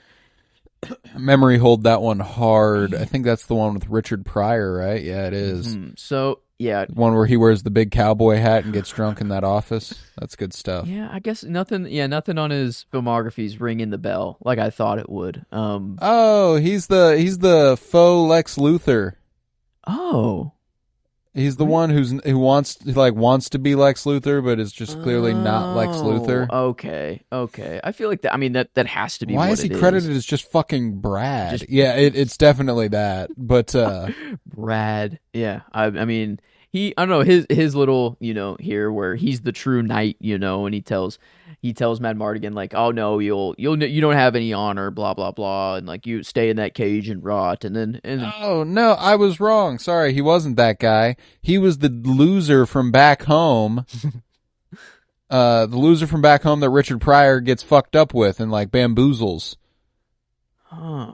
memory hold that one hard. I think that's the one with Richard Pryor, right? Yeah, it is.
So, yeah.
One where he wears the big cowboy hat and gets drunk in that office. That's good stuff.
Yeah, I guess nothing on his filmography is ringing the bell like I thought it would.
He's the faux Lex Luthor.
Oh.
He's the one who wants to be Lex Luthor, but is just clearly not Lex Luthor.
Okay. I feel like that. I mean, that has to be.
Why
what
is he
it
credited as just fucking Brad? It's definitely that. But
Brad. Yeah. I mean, I don't know his little here where he's the true knight, and he tells Madmartigan like, oh no, you don't have any honor, blah blah blah, and like you stay in that cage and rot, and
oh no, I was wrong. Sorry, he wasn't that guy. He was the loser from back home. The loser from back home that Richard Pryor gets fucked up with and like bamboozles.
I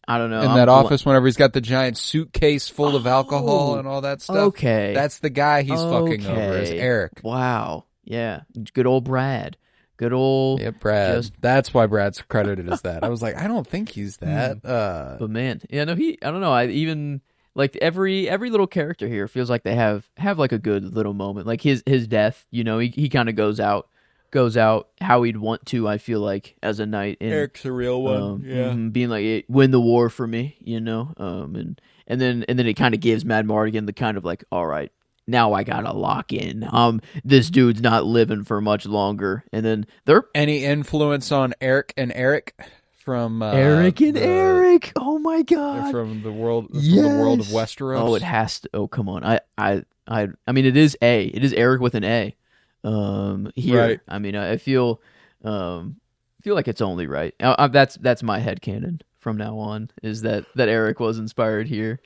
don't know.
In that office, whenever he's got the giant suitcase full of alcohol and all that stuff.
Okay,
that's the guy he's fucking over. Is Eric?
Wow. Yeah. Good old Brad. Good old
Brad. That's why Brad's credited as that. I was like, I don't think he's that.
But man, yeah, no, I don't know. I even like every little character here feels like they have like a good little moment. Like his death, he kind of goes out how he'd want to. I feel like as a knight.
Eric's a real one.
Being like, win the war for me, and then it kind of gives Madmartigan the kind of like, all right, now I gotta lock in. This dude's not living for much longer. And then
any influence on Eric and Eric from
Eric. Oh my god,
from the world of Westeros.
Oh, it has to. Oh, come on. I mean, it is Eric with an A. Here,
right.
I mean, I feel like it's only right. That's my headcanon from now on, is that Eric was inspired here,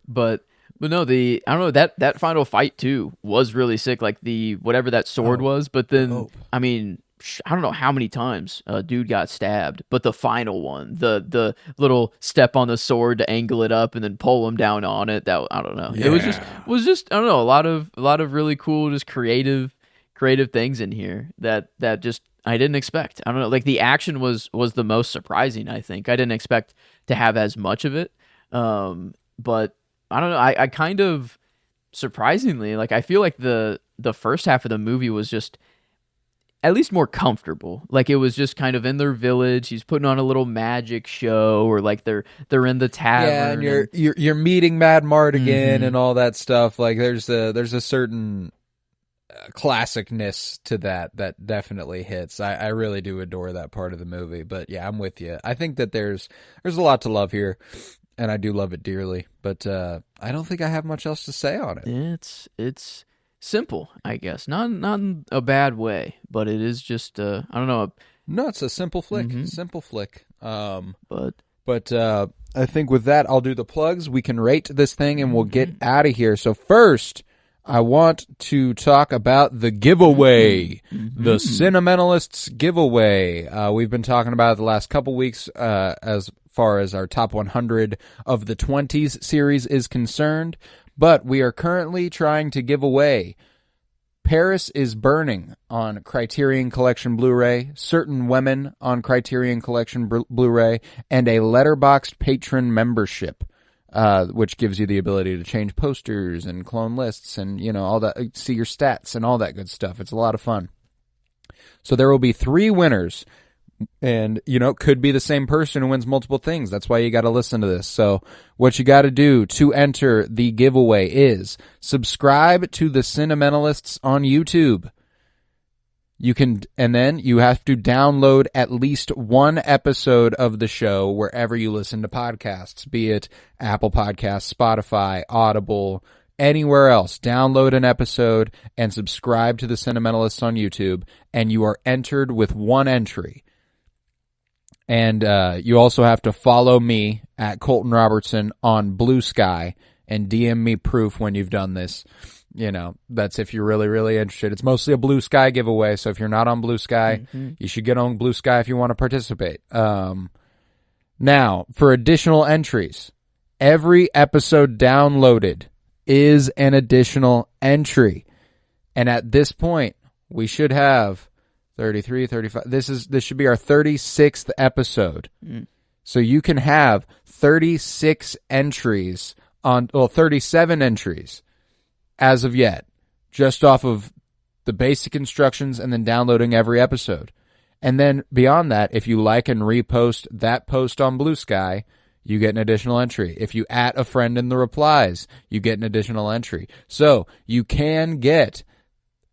but no, I don't know, that final fight too was really sick. Like the whatever that sword was, but then I mean, I don't know how many times a dude got stabbed, but the final one, the little step on the sword to angle it up and then pull him down on it. That I don't know. Yeah. It was just I don't know, a lot of really cool, just creative things in here that just I didn't expect. I don't know, like the action was the most surprising. I think I didn't expect to have as much of it, but I don't know. I kind of surprisingly, like I feel like the first half of the movie was just at least more comfortable. Like it was just kind of in their village. He's putting on a little magic show, or like they're in the tavern.
Yeah, and you're meeting Madmartigan and all that stuff. Like there's a certain classicness to that definitely hits. I really do adore that part of the movie. But yeah, I'm with you. I think that there's a lot to love here, and I do love it dearly. But I don't think I have much else to say on it.
It's simple, I guess. Not in a bad way, but it is just I don't know.
No, it's a simple flick. Simple flick.
But
I think with that, I'll do the plugs. We can rate this thing, and we'll get out of here. So first, I want to talk about the giveaway, the Cinementalists giveaway. We've been talking about it the last couple weeks as far as our top 100 of the 20s series is concerned, but we are currently trying to give away Paris is Burning on Criterion Collection Blu-ray, Certain Women on Criterion Collection Blu-ray, and a Letterboxd patron membership, which gives you the ability to change posters and clone lists and, all that, see your stats and all that good stuff. It's a lot of fun. So there will be 3 winners. And, it could be the same person who wins multiple things. That's why you got to listen to this. So what you got to do to enter the giveaway is subscribe to the Cinementalists on YouTube. And then you have to download at least one episode of the show wherever you listen to podcasts, be it Apple Podcasts, Spotify, Audible, anywhere else. Download an episode and subscribe to the Cinementalists on YouTube, and you are entered with one entry. And you also have to follow me at Colton Robertson on Blue Sky and DM me proof when you've done this. That's if you're really, really interested. It's mostly a Blue Sky giveaway, so if you're not on Blue Sky, you should get on Blue Sky if you want to participate. Now, for additional entries, every episode downloaded is an additional entry. And at this point, we should have 33, 35. This should be our 36th episode. So you can have 36 entries 37 entries as of yet, just off of the basic instructions and then downloading every episode. And then beyond that, if you like and repost that post on Blue Sky, you get an additional entry. If you @a friend in the replies, you get an additional entry. So you can get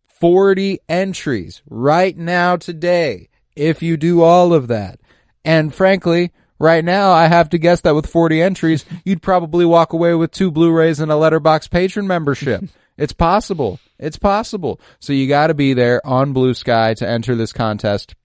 40 entries right now today if you do all of that. And frankly, right now I have to guess that with 40 entries, you'd probably walk away with 2 Blu-rays and a Letterboxd patron membership. It's possible. It's possible. So you got to be there on Blue Sky to enter this contest.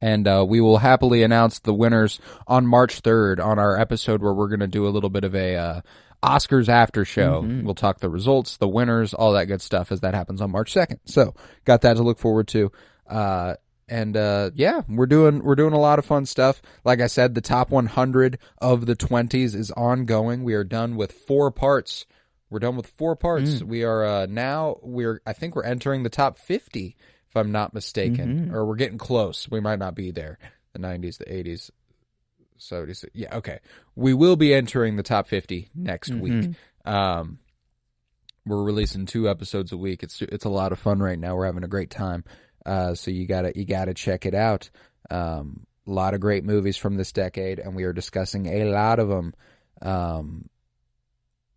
And we will happily announce the winners on March 3rd on our episode where we're going to do a little bit of a Oscars after show. We'll talk the results, the winners, all that good stuff as that happens on March 2nd. So got that to look forward to. Yeah, we're doing a lot of fun stuff. Like I said, the top 100 of the 20s is ongoing. We are done with 4 parts. We're done with 4 parts. We are I think we're entering the top 50 if I'm not mistaken, or we're getting close. We might not be there. The 90s, the 80s. 70s. Yeah, okay. We will be entering the top 50 next week. We're releasing 2 episodes a week. It's a lot of fun right now. We're having a great time. So you gotta check it out. A lot of great movies from this decade, and we are discussing a lot of them.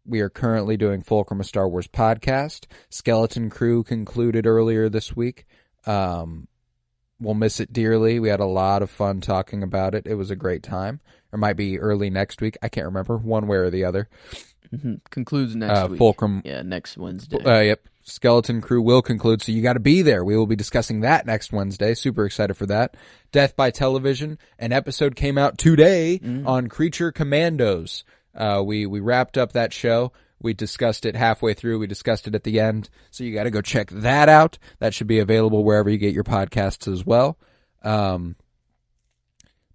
We are currently doing Fulcrum, a Star Wars podcast. Skeleton Crew concluded earlier this week. We'll miss it dearly. We had a lot of fun talking about it. It was a great time. Or might be early next week. I can't remember, one way or the other.
Concludes next week.
Fulcrum.
Yeah, next Wednesday.
Yep. Skeleton Crew will conclude, so you got to be there. We will be discussing that next Wednesday. Super excited for that. Death by Television. An episode came out today on Creature Commandos. We wrapped up that show. We discussed it halfway through. We discussed it at the end. So you got to go check that out. That should be available wherever you get your podcasts as well. But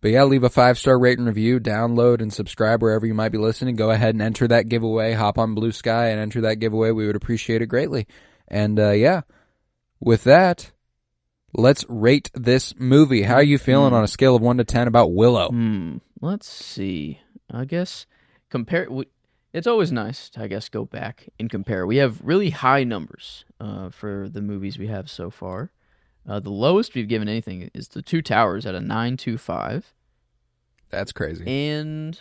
yeah, leave a 5-star rate and review, download and subscribe wherever you might be listening. Go ahead and enter that giveaway. Hop on Blue Sky and enter that giveaway. We would appreciate it greatly. And yeah, with that, let's rate this movie. How are you feeling on a scale of 1 to 10 about Willow?
Let's see. I guess it's always nice to, go back and compare. We have really high numbers for the movies we have so far. The lowest we've given anything is The Two Towers at a 9.25.
That's crazy.
And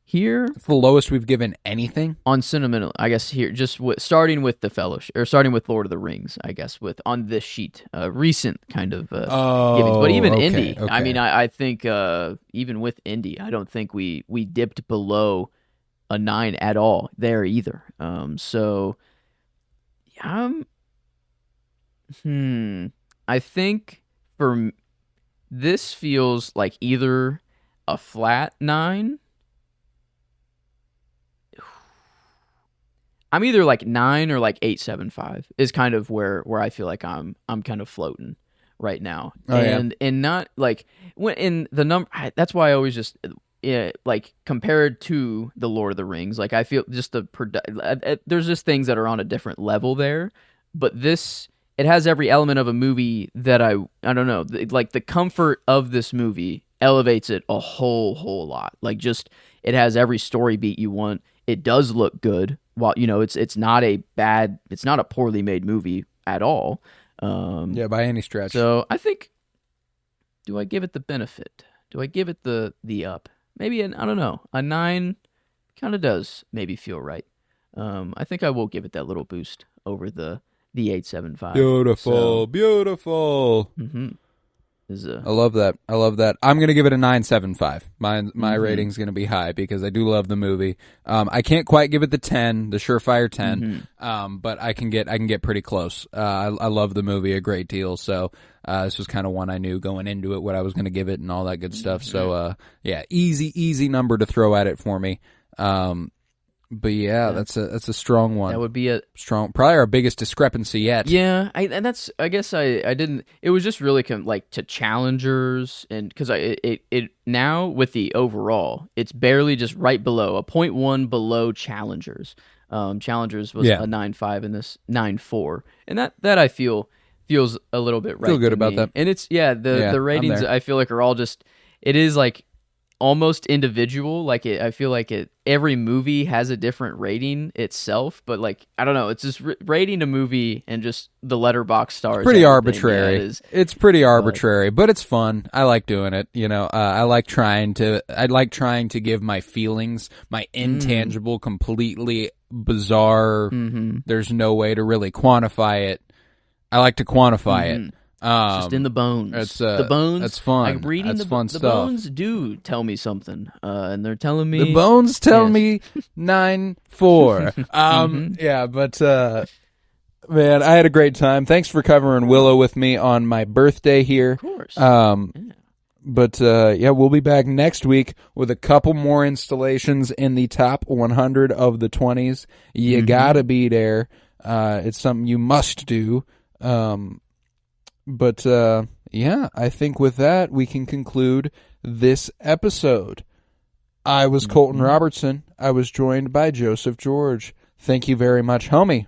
here
it's the lowest we've given anything
on sentimental. I guess here just starting with the Fellowship or starting with Lord of the Rings. I guess with on this sheet, recent kind of givings. But even Indy, I mean, I think even with Indy, I don't think we dipped below a 9 at all there either. I think for this feels like either a flat 9. I'm either like 9 or like 8.75 is kind of where I feel like I'm kind of floating right now. And not like when in the number. That's why I always just like compared to the Lord of the Rings. Like I feel just there's just things that are on a different level there. But this, it has every element of a movie that I don't know. Like the comfort of this movie elevates it a whole lot. Like just it has every story beat you want. It does look good. While it's not a poorly made movie at all.
By any stretch.
So I think, do I give it the benefit? Do I give it the up? Maybe I don't know. A 9 kind of does maybe feel right. I think I will give it that little boost over the 8.75.
Beautiful.
Mm-hmm.
I love that. I'm gonna give it a 9.75. My rating's gonna be high because I do love the movie. I can't quite give it the 10, the surefire 10. But I can get pretty close. I love the movie a great deal. So this was kind of one I knew going into it what I was gonna give it and all that good stuff. So easy number to throw at it for me. But that's a strong one.
That would be a
strong, probably our biggest discrepancy yet.
Yeah, I guess I didn't. It was just really like to challengers, and because it now with the overall, it's barely just right below a 0.1 below challengers. Challengers was a 9.5 and this 9.4, and that I feel feels a little bit right.
Feel good
to
about
me.
that.
And it's the ratings I feel like are all just. It is like almost individual. Like I feel like every movie has a different rating itself, but like I don't know, it's just rating a movie and just the letterbox stars.
Pretty arbitrary. It's pretty arbitrary, but it's fun. I like doing it. I like trying to give my feelings, my intangible, completely bizarre. There's no way to really quantify it. I like to quantify it.
Just in the bones.
The
bones.
That's fun.
Like reading
that's fun
the
stuff.
bones do tell me something, and they're telling me
the bones tell me 9.4. Yeah, but man, I had a great time. Thanks for covering Willow with me on my birthday here.
Of course.
But we'll be back next week with a couple more installations in the top 100 of the 20s. You gotta be there. It's something you must do. But I think with that, we can conclude this episode. I was Colton Robertson. I was joined by Joseph George. Thank you very much, homie.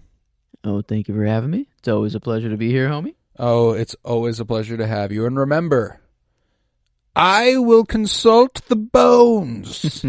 Oh, thank you for having me. It's always a pleasure to be here, homie.
Oh, it's always a pleasure to have you. And remember, I will consult the bones.